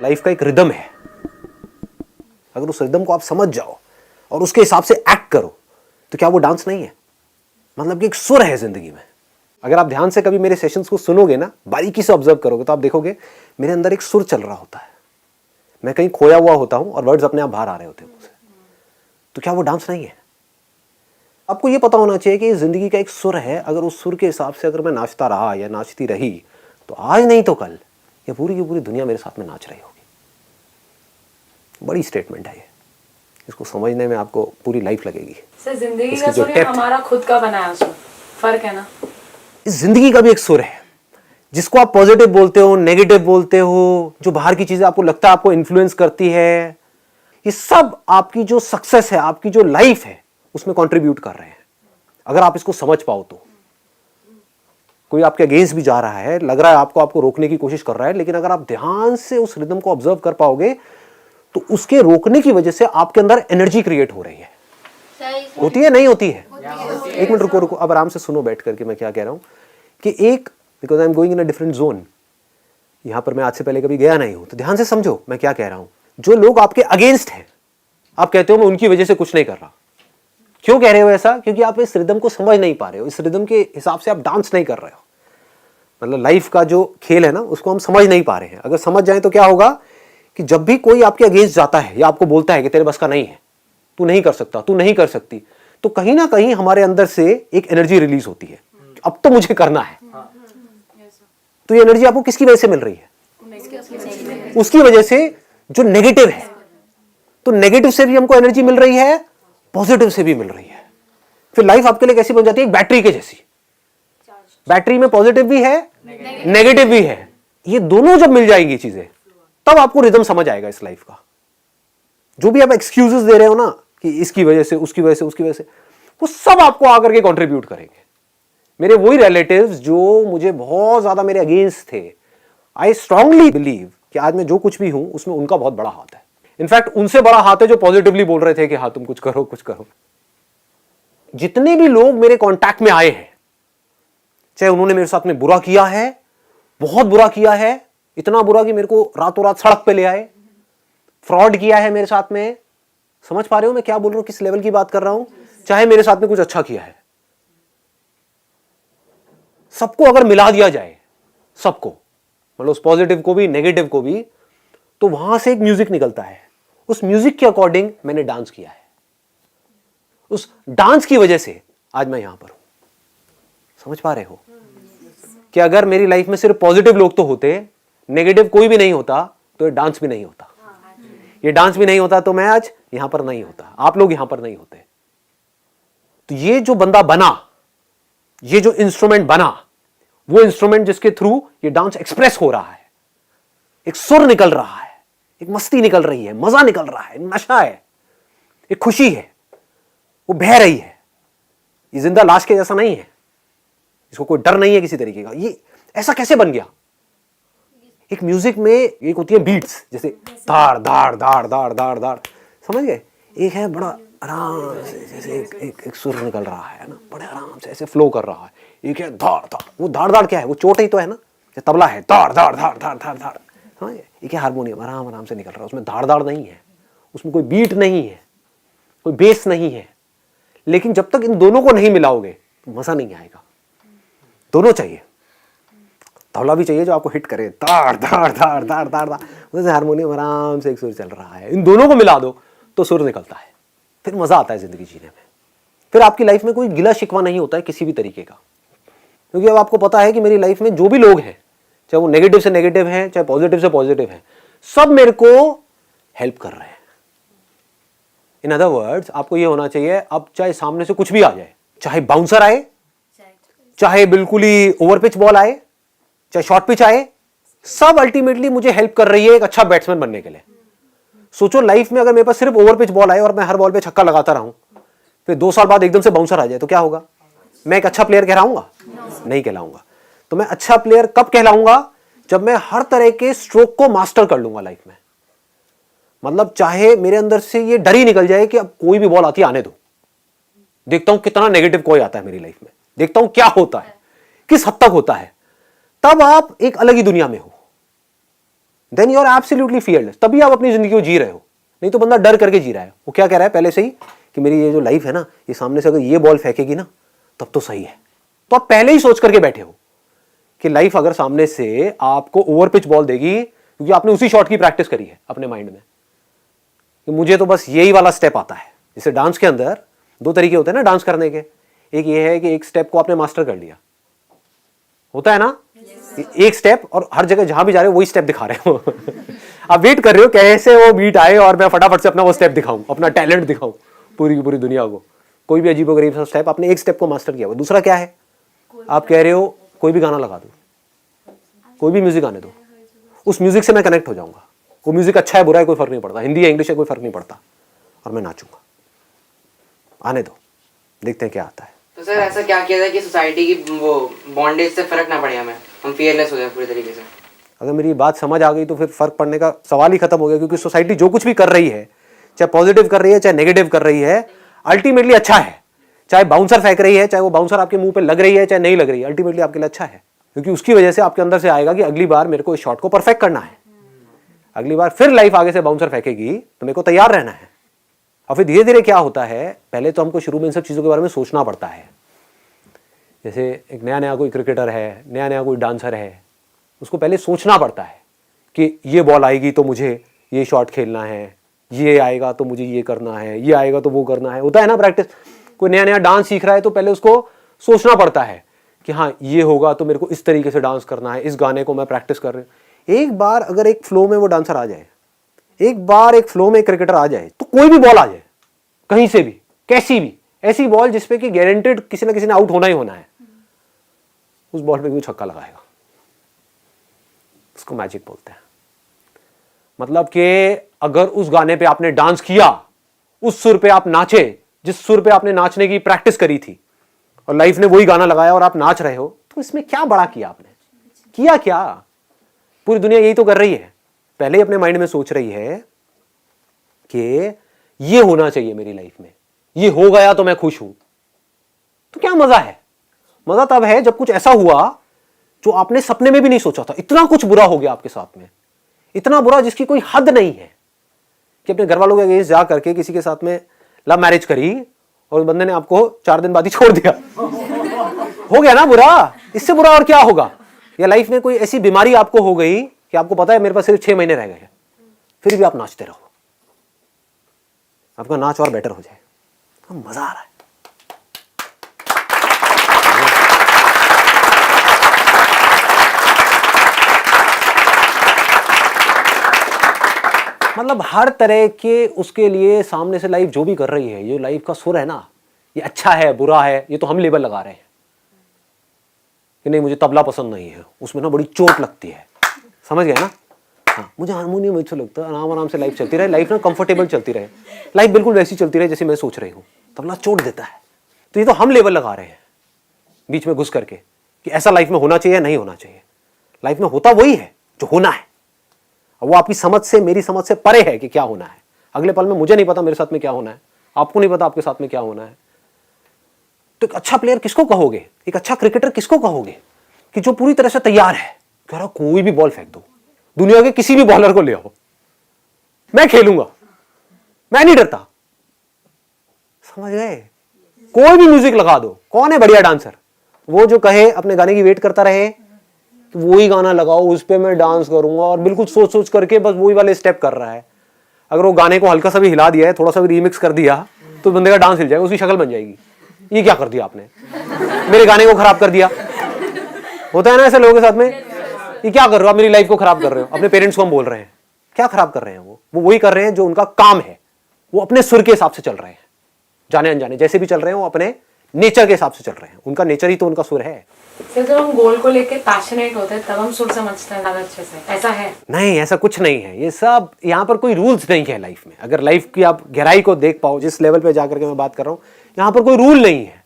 Life का एक rhythm है, अगर उस रिदम को आप समझ जाओ और उसके हिसाब से एक्ट करो तो क्या वो डांस नहीं है? मतलब कि एक सुर है जिंदगी में। अगर आप ध्यान से कभी मेरे सेशंस को सुनोगे ना, बारीकी से ऑब्जर्व करोगे तो आप देखोगे मेरे अंदर एक सुर चल रहा होता है। मैं कहीं खोया हुआ होता हूं और वर्ड्स अपने आप बाहर आ रहे होते हैं मुझसे। तो क्या वो डांस नहीं है? आपको ये पता होना चाहिए कि जिंदगी का एक सुर है। अगर उस सुर के हिसाब से अगर मैं नाचता रहा या नाचती रही तो आज नहीं तो कल ये पूरी की पूरी दुनिया मेरे साथ में नाच रही होगी। बड़ी स्टेटमेंट है ये, इसको समझने में आपको पूरी लाइफ लगेगी। सर जिंदगी का सुर या हमारा खुद का बनाया सुर, फर्क है ना? इस जिंदगी का भी एक सुर है जिसको आप पॉजिटिव बोलते हो, नेगेटिव बोलते हो, जो बाहर की चीजें आपको लगता है आपको इन्फ्लुएंस करती है, ये सब आपकी जो सक्सेस है, आपकी जो लाइफ है उसमें कंट्रीब्यूट कर रहे हैं। अगर आप इसको समझ पाओ तो कोई आपके अगेंस्ट भी जा रहा है, लग रहा है आपको रोकने की कोशिश कर रहा है, लेकिन अगर आप ध्यान से उस रिदम को ऑब्जर्व कर पाओगे तो उसके रोकने की वजह से आपके अंदर एनर्जी क्रिएट हो रही है। होती है नहीं होती है? एक मिनट रुको, अब आराम से सुनो बैठ करके मैं क्या कह रहा हूं कि एक because I am going in a different zone, यहां पर मैं आज से पहले कभी गया नहीं हूं, तो ध्यान से समझो मैं क्या कह रहा हूं। जो लोग आपके अगेंस्ट हैं, आप कहते हो मैं उनकी वजह से कुछ नहीं कर रहा। क्यों कह रहे हो ऐसा? क्योंकि आप इस रिदम को समझ नहीं पा रहे हो, इस रिदम के हिसाब से आप डांस नहीं कर रहे हो। मतलब लाइफ का जो खेल है ना उसको हम समझ नहीं पा रहे हैं। अगर समझ जाए तो क्या होगा कि जब भी कोई आपके अगेंस्ट जाता है या आपको बोलता है कि तेरे बस का नहीं है, तू नहीं कर सकता, तू नहीं कर सकती, तो कहीं ना कहीं हमारे अंदर से एक एनर्जी रिलीज होती है, अब तो मुझे करना है। तो ये एनर्जी आपको किसकी वजह से मिल रही है? उसकी वजह से जो नेगेटिव है। तो नेगेटिव से भी हमको एनर्जी मिल रही है, पॉजिटिव से भी मिल रही है। फिर लाइफ आपके लिए कैसी बन जाती है? एक बैटरी के जैसी। बैटरी में पॉजिटिव भी है, नेगेटिव भी है। ये दोनों जब मिल जाएंगी चीजें तब आपको रिदम समझ आएगा इस लाइफ का। जो भी आप एक्सक्यूजेस दे रहे हो ना कि इसकी वजह से, उसकी वजह से, उसकी वजह से, वो सब आपको आकर के कंट्रीब्यूट करेंगे। मेरे वही रिलेटिव्स जो मुझे बहुत ज्यादा मेरे अगेंस्ट थे, आई स्ट्रांगली बिलीव कि आज मैं जो कुछ भी हूं उसमें उनका बहुत बड़ा हाथ है। इनफैक्ट उनसे बड़ा हाथ है जो पॉजिटिवली बोल रहे थे कि हाँ तुम कुछ करो, कुछ करो। जितने भी लोग मेरे कांटेक्ट में आए हैं, चाहे उन्होंने मेरे साथ में बुरा किया है, बहुत बुरा किया है, इतना बुरा कि मेरे को रातों रात सड़क पे ले आए, फ्रॉड किया है मेरे साथ में। समझ पा रहे हो मैं क्या बोल रहा हूं, किस लेवल की बात कर रहा हूं? चाहे मेरे साथ में कुछ अच्छा किया है, सबको अगर मिला दिया जाए, सबको, मतलब उस पॉजिटिव को भी नेगेटिव को भी, तो वहां से एक म्यूजिक निकलता है। उस म्यूजिक के अकॉर्डिंग मैंने डांस किया है। उस डांस की वजह से आज मैं यहां पर हूं। समझ पा रहे हो कि अगर मेरी लाइफ में सिर्फ पॉजिटिव लोग तो होते, नेगेटिव कोई भी नहीं होता, तो ये डांस भी नहीं होता। ये डांस भी नहीं होता तो मैं आज यहां पर नहीं होता, आप लोग यहां पर नहीं होते। तो ये जो बंदा बना, ये जो इंस्ट्रूमेंट बना, वो इंस्ट्रूमेंट जिसके थ्रू ये डांस एक्सप्रेस हो रहा है, एक सुर निकल रहा है, एक मस्ती निकल रही है, मजा निकल रहा है, नशा है, एक खुशी है, वो बह रही है। ये जिंदा लाश के जैसा नहीं है, इसको कोई डर नहीं है किसी तरीके का। ये ऐसा कैसे बन गया? एक म्यूजिक में एक होती है बीट्स, जैसे धाड़ धाड़ धाड़ धाड़ धाड़ धाड़, समझ गए? एक है बड़ा आराम से, जैसे एक सुर निकल रहा है ना, बड़े आराम से ऐसे फ्लो कर रहा है। एक है धाड़ धाड़, वो धाड़ धाड़ क्या है? वो चोट ही तो है ना, तबला है, धाड़ धाड़ धाड़ धाड़ धाड़ धाड़, समझ गए? एक है हारमोनियम, आराम आराम से निकल रहा है, उसमें धाड़ धाड़ नहीं है, उसमें कोई बीट नहीं है, कोई बेस नहीं है। लेकिन जब तक इन दोनों को नहीं मिलाओगे तो मजा नहीं आएगा। दोनों चाहिए, तबला भी चाहिए जो आपको हिट करे, धाड़ धाड़ धाड़ धाड़ धाड़ धाड़, वैसे हारमोनियम आराम से एक सुर चल रहा है। इन दोनों को मिला दो तो सुर निकलता है, फिर मजा आता है जिंदगी जीने में। फिर आपकी लाइफ में कोई गिला शिकवा नहीं होता है किसी भी तरीके का, क्योंकि अब आपको पता है कि मेरी लाइफ में जो भी लोग हैं, चाहे वो नेगेटिव से नेगेटिव हैं, चाहे पॉजिटिव से पॉजिटिव हैं, सब मेरे को हेल्प कर रहे हैं। इन अदर वर्ड्स, आपको ये होना चाहिए, अब चाहे सामने से कुछ भी आ जाए, चाहे बाउंसर आए, चाहे बिल्कुल ही ओवर पिच बॉल आए, चाहे शॉर्ट पिच आए, सब अल्टीमेटली मुझे हेल्प कर रही है एक अच्छा बैट्समैन बनने के लिए। सोचो लाइफ में अगर मेरे पास सिर्फ ओवर पिच बॉल आए और मैं हर बॉल पे छक्का लगाता रहूं, फिर 2 साल बाद एकदम से बाउंसर आ जाए तो क्या होगा? मैं एक अच्छा प्लेयर कहलाऊंगा? नहीं कहलाऊंगा। तो मैं अच्छा प्लेयर कब कहलाऊंगा? जब मैं हर तरह के स्ट्रोक को मास्टर कर लूंगा लाइफ में। मतलब चाहे मेरे अंदर से ये डर ही निकल जाए कि अब कोई भी बॉल आती है आने दो, देखता हूं कितना नेगेटिव कोई आता है मेरी लाइफ में, देखता हूं क्या होता है, किस हद तक होता है, तब आप एक अलग ही दुनिया में हो। Then you are absolutely fearless, तभी आप अपनी जिंदगी को जी रहे हो। नहीं तो बंदा डर करके जी रहा है। वो क्या कह रहा है पहले से ही कि मेरी ये जो लाइफ है ना, ये सामने से अगर ये बॉल फेंकेगी ना तब तो सही है। तो आप पहले ही सोच करके बैठे हो कि लाइफ अगर सामने से आपको ओवर पिच बॉल देगी, क्योंकि आपने उसी शॉट की प्रैक्टिस करी है अपने माइंड में कि मुझे तो बस यही वाला स्टेप आता है। जैसे डांस के अंदर दो तरीके होते हैं ना डांस करने के। एक ये है कि एक स्टेप को आपने मास्टर कर लिया, होता है ना, एक स्टेप, और हर जगह जहां भी जा रहे हो वही स्टेप दिखा रहे हो। आप वेट कर रहे हो कैसे वो बीट आए और मैं फटाफट से अपना वो स्टेप दिखाऊं, अपना टैलेंट दिखाऊं पूरी की पूरी दुनिया को। कोई भी अजीबोगरीब सा स्टेप, आपने एक स्टेप को मास्टर किया हुआ। दूसरा क्या है, आप कह रहे हो कोई भी गाना लगा दो, कोई भी म्यूजिक आने दो, उस म्यूजिक से मैं कनेक्ट हो जाऊंगा। वो म्यूजिक अच्छा है बुरा है कोई फर्क नहीं पड़ता, हिंदी है इंग्लिश है कोई फर्क नहीं पड़ता, और मैं नाचूंगा। आने दो, देखते हैं क्या आता है। तो सर ऐसा क्या किया जाए कि सोसाइटी की वो बॉन्डेज से फर्क ना पड़े, हमें हम फियरलेस हो जाए पूरी तरीके से? अगर मेरी बात समझ आ गई तो फिर फर्क पड़ने का सवाल ही खत्म हो गया, क्योंकि सोसाइटी जो कुछ भी कर रही है, चाहे पॉजिटिव कर रही है चाहे नेगेटिव कर रही है, अल्टीमेटली अच्छा है। चाहे बाउंसर फेंक रही है, चाहे वो बाउंसर आपके मुंह पे लग रही है चाहे नहीं लग रही है, अल्टीमेटली आपके लिए अच्छा है, क्योंकि उसकी वजह से आपके अंदर से आएगा कि अगली बार मेरे को इस शॉट को परफेक्ट करना है। अगली बार फिर लाइफ आगे से बाउंसर फेंकेगी तो मेरे को तैयार रहना है। और फिर धीरे धीरे क्या होता है, पहले तो हमको शुरू में इन सब चीज़ों के बारे में सोचना पड़ता है। जैसे एक नया नया कोई क्रिकेटर है, नया नया कोई डांसर है, उसको पहले सोचना पड़ता है कि ये बॉल आएगी तो मुझे ये शॉट खेलना है, ये आएगा तो मुझे ये करना है, ये आएगा तो वो करना है, होता है ना प्रैक्टिस। कोई नया नया डांस सीख रहा है तो पहले उसको सोचना पड़ता है कि हाँ ये होगा तो मेरे को इस तरीके से डांस करना है, इस गाने को मैं प्रैक्टिस कर रही हूँ। एक बार अगर एक फ्लो में वो डांसर आ जाए, एक बार एक फ्लो में क्रिकेटर आ जाए, तो कोई भी बॉल आ जाए कहीं से भी, कैसी भी ऐसी बॉल जिसपे कि गारंटेड किसी ना किसी ने आउट होना ही होना है, उस बॉल पे भी छक्का लगाएगा। उसको मैजिक बोलते हैं। मतलब कि अगर उस गाने पे आपने डांस किया, उस सुर पे आप नाचे जिस सुर पे आपने नाचने की प्रैक्टिस करी थी, और लाइफ ने वही गाना लगाया और आप नाच रहे हो, तो इसमें क्या बड़ा किया आपने? किया क्या? पूरी दुनिया यही तो कर रही है, पहले ही अपने माइंड में सोच रही है कि ये होना चाहिए मेरी लाइफ में, ये हो गया तो मैं खुश हूं। तो क्या मजा है? मजा तब है जब कुछ ऐसा हुआ जो आपने सपने में भी नहीं सोचा था। इतना कुछ बुरा हो गया आपके साथ में, इतना बुरा जिसकी कोई हद नहीं है, कि अपने घर वालों के अगेंस्ट जा करके किसी के साथ में लव मैरिज करी और उस बंदे ने आपको 4 दिन बाद ही छोड़ दिया। हो गया ना बुरा, इससे बुरा और क्या होगा? या लाइफ में कोई ऐसी बीमारी आपको हो गई कि आपको पता है मेरे पास सिर्फ 6 महीने रह गए हैं, फिर भी आप नाचते रहो, आपका नाच और बेटर हो जाए, तो मजा आ रहा है। मतलब हर तरह के उसके लिए सामने से लाइफ जो भी कर रही है, ये लाइफ का सुर है ना, ये अच्छा है बुरा है, ये तो हम लेबल लगा रहे हैं कि नहीं मुझे तबला पसंद नहीं है, उसमें ना बड़ी चोट लगती है, समझ गए ना? हाँ, मुझे हारमोनियम अच्छा लगता है, आराम आराम से लाइफ चलती रहे, लाइफ ना कंफर्टेबल चलती रहे, लाइफ बिल्कुल वैसी चलती रहे जैसे मैं सोच रही हूँ। तबला चोट देता है, तो ये तो हम लेबल लगा रहे हैं बीच में घुस करके कि ऐसा लाइफ में होना चाहिए नहीं होना चाहिए। लाइफ में होता वही है जो होना है, वो आपकी समझ से मेरी समझ से परे है कि क्या होना है। अगले पल में मुझे नहीं पता मेरे साथ में क्या होना है, आपको नहीं पता आपके साथ में क्या होना है। तो एक अच्छा प्लेयर किसको कहोगे, एक अच्छा क्रिकेटर किसको कहोगे कि जो पूरी तरह से तैयार है, कह रहा कोई भी बॉल फेंक दो, दुनिया के किसी भी बॉलर को ले आओ, मैं खेलूंगा, मैं नहीं डरता। समझ गए? कोई भी म्यूजिक लगा दो, कौन है बढ़िया डांसर? वो जो कहे अपने गाने की वेट करता रहे तो वही गाना लगाओ, उस पर मैं डांस करूंगा, और बिल्कुल सोच सोच करके बस वही वाले स्टेप कर रहा है। अगर वो गाने को हल्का सा भी हिला दिया है, थोड़ा सा भी रीमिक्स कर दिया, तो बंदे का डांस हिल जाएगा, उसकी शक्ल बन जाएगी। ये क्या कर दिया आपने, मेरे गाने को खराब कर दिया। होता है ना ऐसे लोगों के साथ में, ये क्या कर रहे हो आप, मेरी लाइफ को खराब कर रहे हो। अपने पेरेंट्स को हम बोल रहे हैं, क्या खराब कर रहे हैं? वो वही कर रहे हैं जो उनका काम है, वो अपने सुर के हिसाब से चल रहे हैं, जाने अनजाने जैसे भी चल रहे हैं, वो अपने नेचर के हिसाब से चल रहे हैं, उनका नेचर ही तो उनका सुर है। जब हम गोल को लेके पैशनेट होते हैं तब हम सुर समझते हैं ज्यादा अच्छे से, ऐसा है? नहीं, ऐसा कुछ नहीं है। ये सब यहाँ पर कोई रूल्स नहीं है लाइफ में। अगर लाइफ की आप गहराई को देख पाओ, जिस लेवल पे जाकर के मैं बात कर रहा हूँ, यहाँ पर कोई रूल नहीं है,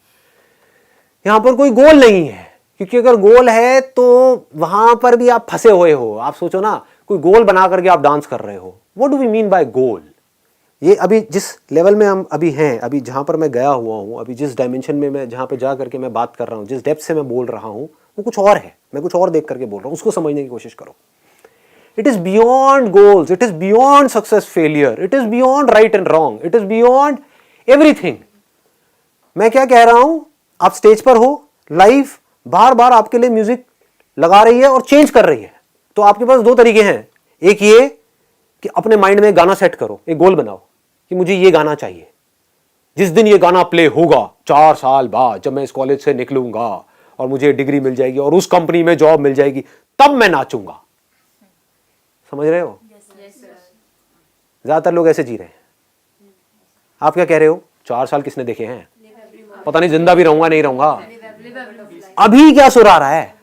यहाँ पर कोई गोल नहीं है। क्योंकि अगर गोल है तो वहां पर भी आप फंसे हुए हो। आप सोचो ना, कोई गोल बना करके आप डांस कर रहे हो, what do we mean by goal? ये अभी जिस लेवल में हम अभी हैं, अभी जहां पर मैं गया हुआ हूं, अभी जिस डायमेंशन में मैं जहां पे जा करके मैं बात कर रहा हूं, जिस डेप्थ से मैं बोल रहा हूं, वो कुछ और है, मैं कुछ और देख करके बोल रहा हूं, उसको समझने की कोशिश करो। It is beyond goals, it is beyond success failure, it is beyond right and wrong, it is beyond everything. मैं क्या कह रहा हूं, आप स्टेज पर हो, लाइफ बार बार आपके लिए म्यूजिक लगा रही है और चेंज कर रही है। तो आपके पास 2 तरीके हैं, एक ये कि अपने माइंड में गाना सेट करो, एक गोल बनाओ कि मुझे ये गाना चाहिए, जिस दिन ये गाना प्ले होगा 4 साल बाद, जब मैं इस कॉलेज से निकलूंगा और मुझे डिग्री मिल जाएगी और उस कंपनी में जॉब मिल जाएगी, तब मैं नाचूंगा। समझ रहे हो? ज्यादातर लोग ऐसे जी रहे हैं। आप क्या कह रहे हो? 4 साल किसने देखे हैं? पता नहीं जिंदा भी रहूंगा नहीं रहूंगा। अभी क्या सुर आ रहा है,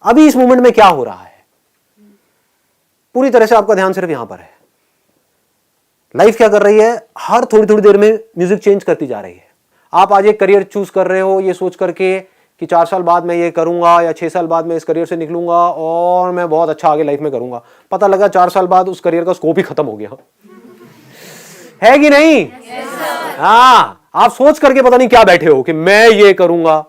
अभी इस मोमेंट में क्या हो रहा है, पूरी तरह से आपका ध्यान सिर्फ यहां पर है। लाइफ क्या कर रही है, हर थोड़ी थोड़ी देर में म्यूजिक चेंज करती जा रही है। आप आज एक करियर चूज कर रहे हो ये सोच करके कि 4 साल बाद मैं ये करूंगा या 6 साल बाद मैं इस करियर से निकलूंगा और मैं बहुत अच्छा आगे लाइफ में करूंगा। पता लगा 4 साल बाद उस करियर का स्कोप ही खत्म हो गया। है कि नहीं? हाँ, आप सोच करके पता नहीं क्या बैठे हो कि मैं ये करूंगा,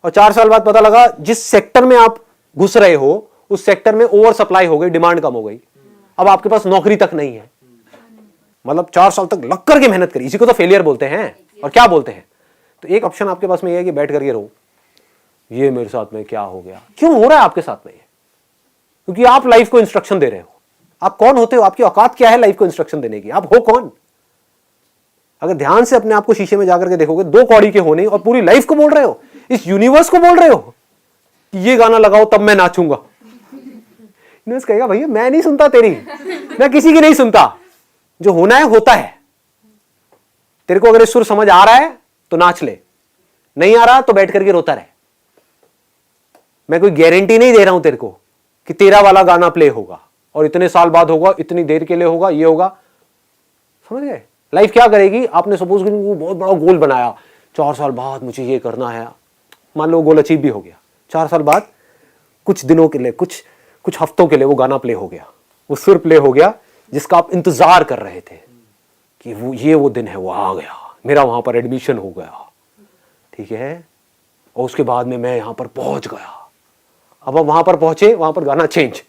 और 4 साल बाद पता लगा जिस सेक्टर में आप घुस रहे हो उस सेक्टर में ओवर सप्लाई हो गई, डिमांड कम हो गई, अब आपके पास नौकरी तक नहीं है। मतलब 4 साल तक लग करके मेहनत करी, इसी को तो फेलियर बोलते हैं। और क्या बोलते हैं? तो एक ऑप्शन आपके पास में ये है कि बैठ करके रहो, ये मेरे साथ में क्या हो गया, क्यों हो रहा है आपके साथ में? क्योंकि आप लाइफ को इंस्ट्रक्शन दे रहे हो। आप कौन होते हो? आपकी औकात क्या है लाइफ को इंस्ट्रक्शन देने की? आप हो कौन? अगर ध्यान से अपने आप को शीशे में जाकर के देखोगे, 2 कौड़ी के होने और पूरी लाइफ को बोल रहे हो, इस यूनिवर्स को बोल रहे हो कि ये गाना लगाओ तब मैं नाचूंगा। यूनिवर्स कहेगा भैया मैं नहीं सुनता तेरी, मैं किसी की नहीं सुनता, जो होना है होता है। तेरे को अगर ये सुर समझ आ रहा है तो नाच ले, नहीं आ रहा तो बैठ करके रोता रहे। मैं कोई गारंटी नहीं दे रहा हूं तेरे को कि तेरा वाला गाना प्ले होगा और इतने साल बाद होगा, इतनी देर के लिए होगा, ये होगा। समझ गए? लाइफ क्या करेगी, आपने सपोज बहुत बड़ा गोल बनाया, 4 साल बाद मुझे ये करना है, मान लो गोल अचीव भी हो गया। 4 साल बाद कुछ दिनों के लिए, कुछ हफ्तों के लिए वो गाना प्ले हो गया, वो सुर प्ले हो गया जिसका आप इंतजार कर रहे थे कि वो दिन है, वो आ गया, मेरा वहां पर एडमिशन हो गया, ठीक है, और उसके बाद में मैं यहां पर पहुंच गया। अब आप वहां पर पहुंचे, वहां पर गाना चेंज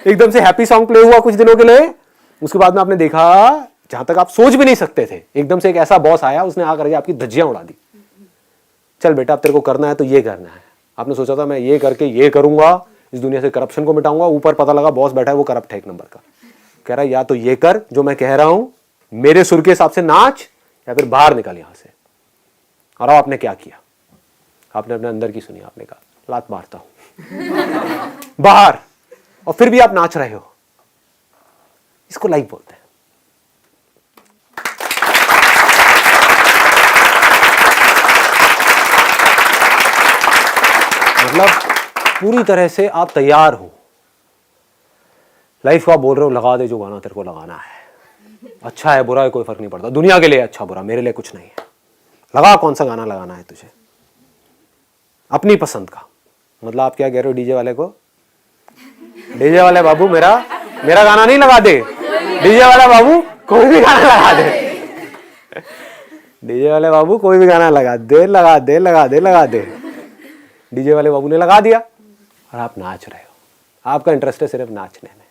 एकदम से हैप्पी सॉन्ग प्ले हुआ कुछ दिनों के लिए, उसके बाद में आपने देखा जहां तक आप सोच भी नहीं सकते थे, एकदम से एक ऐसा बॉस आया, उसने आकर के आपकी धज्जियां उड़ा दी। चल बेटा अब तेरे को करना है तो ये करना है। आपने सोचा था मैं ये करके ये करूंगा, इस दुनिया से करप्शन को मिटाऊंगा, ऊपर पता लगा बॉस बैठा है वो करप्ट है एक नंबर का। कह रहा है या तो ये कर जो मैं कह रहा हूं, मेरे सुर के हिसाब से नाच, या फिर बाहर निकल यहां से। और आपने क्या किया? आपने अपने अंदर की सुनी, आपने कहा लात मारता हूं बाहर, और फिर भी आप नाच रहे हो। इसको लाइफ बोलते हैं। मतलब पूरी तरह से आप तैयार हो, लाइफ को आप बोल रहे हो लगा दे जो गाना तेरे को लगाना है, अच्छा है बुरा है कोई फर्क नहीं पड़ता, दुनिया के लिए अच्छा बुरा, मेरे लिए कुछ नहीं है, लगा कौन सा गाना लगाना है तुझे, अपनी पसंद का। मतलब आप क्या कह रहे हो डीजे वाले को, डीजे वाले बाबू मेरा गाना नहीं लगा दे, डीजे वाला बाबू कोई भी गाना लगा दे, डीजे वाले बाबू कोई भी गाना लगा दे, लगा दे, लगा दे, लगा दे। डीजे वाले बाबू ने लगा दिया और आप नाच रहे हो, आपका इंटरेस्ट है सिर्फ नाचने में।